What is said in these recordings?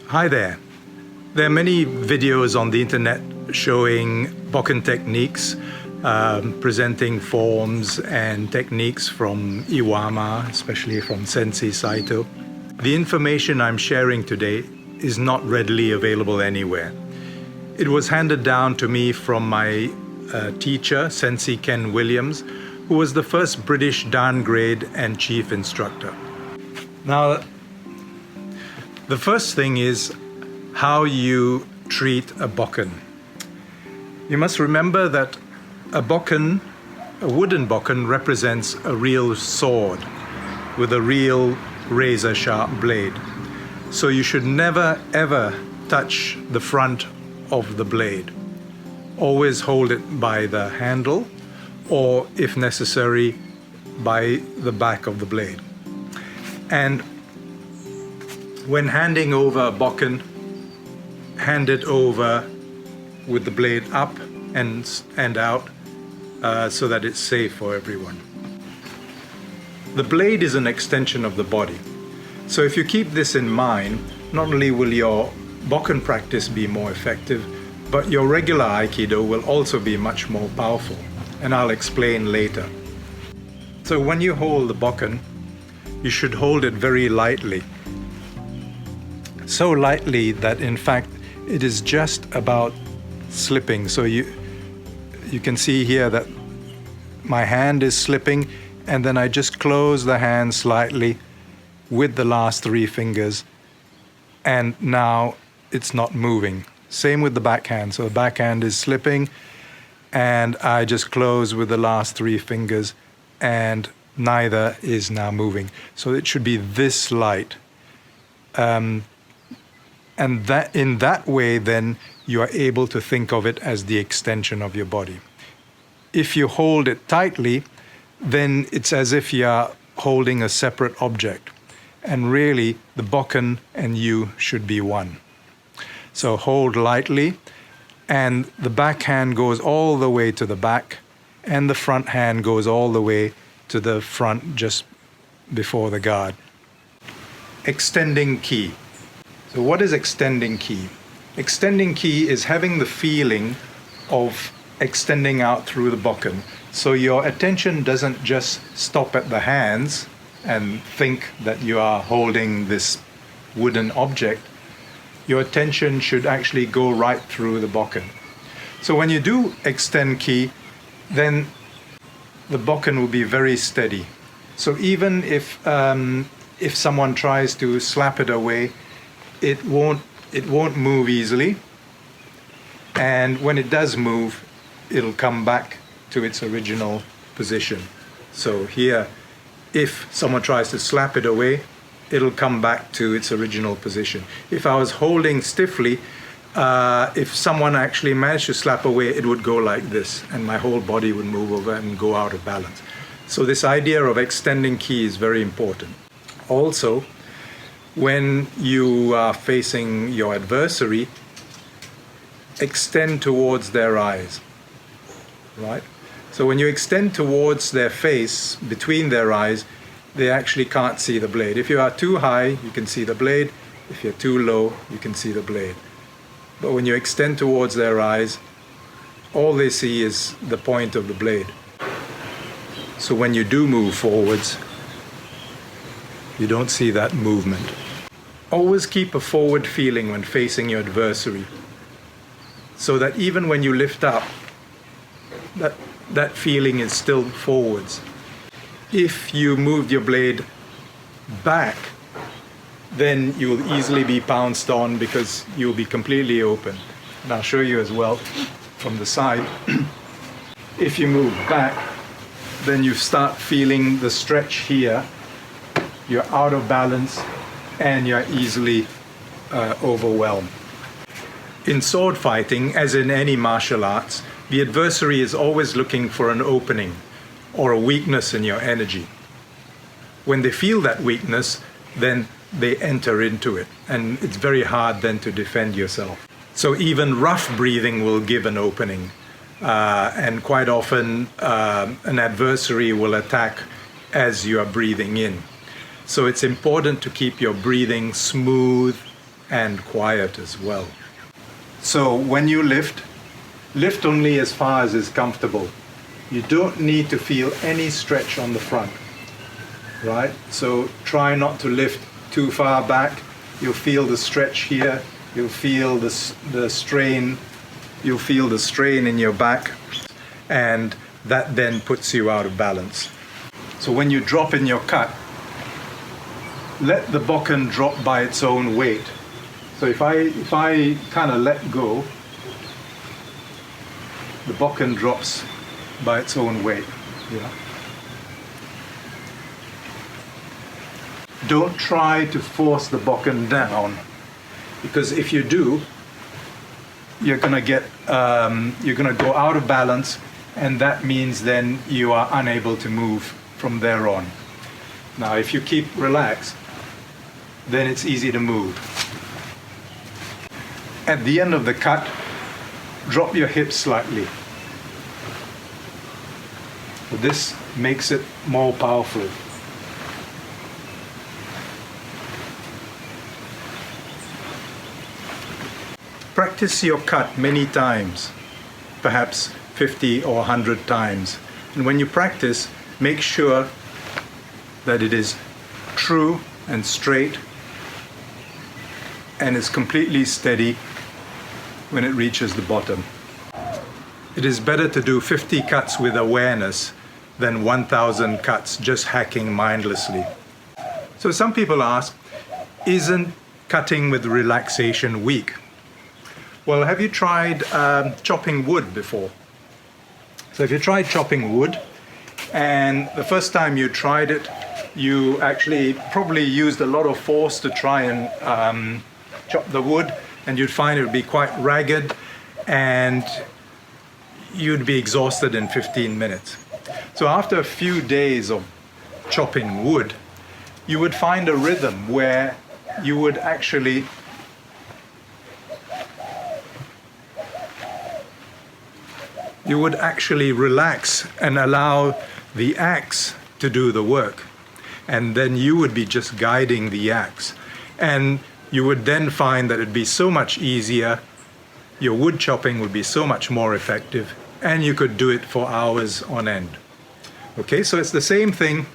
Hi there. There are many videos on the internet showing bokken techniques, presenting forms and techniques from Iwama, especially from Sensei Saito. The information I'm sharing today is not readily available anywhere. It was handed down to me from my teacher, Sensei Ken Williams, who was the first British Dan grade and chief instructor. Now, the first thing is how you treat a bokken. You must remember that a bokken, a wooden bokken, represents a real sword with a real razor-sharp blade. So you should never ever touch the front of the blade. Always hold it by the handle, or if necessary, by the back of the blade. And when handing over a bokken, hand it over with the blade up and out so that it's safe for everyone. The blade is an extension of the body. So if you keep this in mind, not only will your bokken practice be more effective, but your regular Aikido will also be much more powerful. And I'll explain later. So when you hold the bokken, you should hold it very lightly. So lightly that in fact it is just about slipping. So you can see here that my hand is slipping, and then I just close the hand slightly with the last three fingers, and now it's not moving. Same with the backhand. So the backhand is slipping, and I just close with the last three fingers, and neither is now moving. So it should be this light. And that in that way, then you are able to think of it as the extension of your body. If you hold it tightly, then it's as if you are holding a separate object. And really, the bokken and you should be one. So hold lightly, and the back hand goes all the way to the back, and the front hand goes all the way to the front just before the guard. Extending ki. So what is extending ki? Extending ki is having the feeling of extending out through the bokken. So your attention doesn't just stop at the hands and think that you are holding this wooden object. Your attention should actually go right through the bokken. So when you do extend ki, then the bokken will be very steady. So even if someone tries to slap it away, it won't move easily, and when it does move, it'll come back to its original position. So here, if someone tries to slap it away, it'll come back to its original position. If I was holding stiffly, if someone actually managed to slap away, it would go like this, and my whole body would move over and go out of balance. So this idea of extending ki is very important. Also, when you are facing your adversary, extend towards their eyes, right? So when you extend towards their face, between their eyes, they actually can't see the blade. If you are too high, you can see the blade. If you're too low, you can see the blade. But when you extend towards their eyes, all they see is the point of the blade. So when you do move forwards, you don't see that movement. Always keep a forward feeling when facing your adversary, so that even when you lift up, that feeling is still forwards. If you move your blade back, then you will easily be pounced on because you'll be completely open. And I'll show you as well from the side. If you move back, then you start feeling the stretch here. You're out of balance, and you're easily overwhelmed. In sword fighting, as in any martial arts, the adversary is always looking for an opening or a weakness in your energy. When they feel that weakness, then they enter into it, and it's very hard then to defend yourself. So even rough breathing will give an opening, and quite often an adversary will attack as you are breathing in. So it's important to keep your breathing smooth and quiet as well. So when you lift, lift only as far as is comfortable. You don't need to feel any stretch on the front, right? So try not to lift too far back. You'll feel the stretch here. You'll feel the strain. You'll feel the strain in your back, and that then puts you out of balance. So when you drop in your cut, let the bokken drop by its own weight. So if I kind of let go, the bokken drops by its own weight. Yeah. Don't try to force the bokken down, because if you do, you're gonna go out of balance, and that means then you are unable to move from there on. Now, if you keep relaxed, then it's easy to move. At the end of the cut, drop your hips slightly. This makes it more powerful. Practice your cut many times, perhaps 50 or 100 times. And when you practice, make sure that it is true and straight and is completely steady when it reaches the bottom. It is better to do 50 cuts with awareness than 1,000 cuts just hacking mindlessly. So some people ask, isn't cutting with relaxation weak? Well, have you tried chopping wood before? So if you tried chopping wood, and the first time you tried it, you actually probably used a lot of force to try and chop the wood, and you'd find it would be quite ragged, and you'd be exhausted in 15 minutes. So after a few days of chopping wood, you would find a rhythm where you would actually relax and allow the axe to do the work. And then you would be just guiding the axe. And you would then find that it'd be so much easier, your wood chopping would be so much more effective, and you could do it for hours on end. Okay, so it's the same thing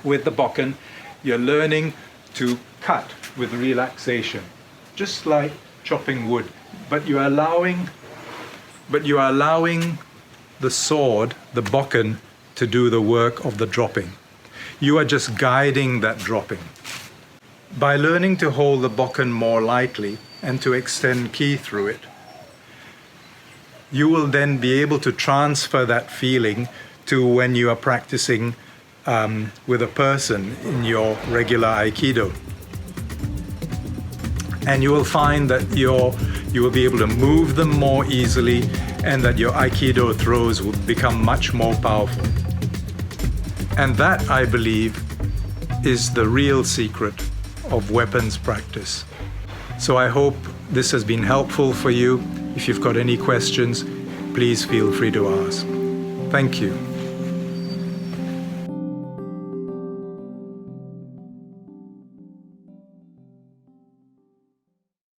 with the bokken. You're learning to cut with relaxation, just like chopping wood, but you're allowing the sword, the bokken, to do the work of the dropping. You are just guiding that dropping. By learning to hold the bokken more lightly and to extend ki through it, you will then be able to transfer that feeling to when you are practicing with a person in your regular Aikido. And you will find that you will be able to move them more easily, and that your Aikido throws will become much more powerful. And that, I believe, is the real secret of weapons practice. So I hope this has been helpful for you. If you've got any questions, please feel free to ask. Thank you.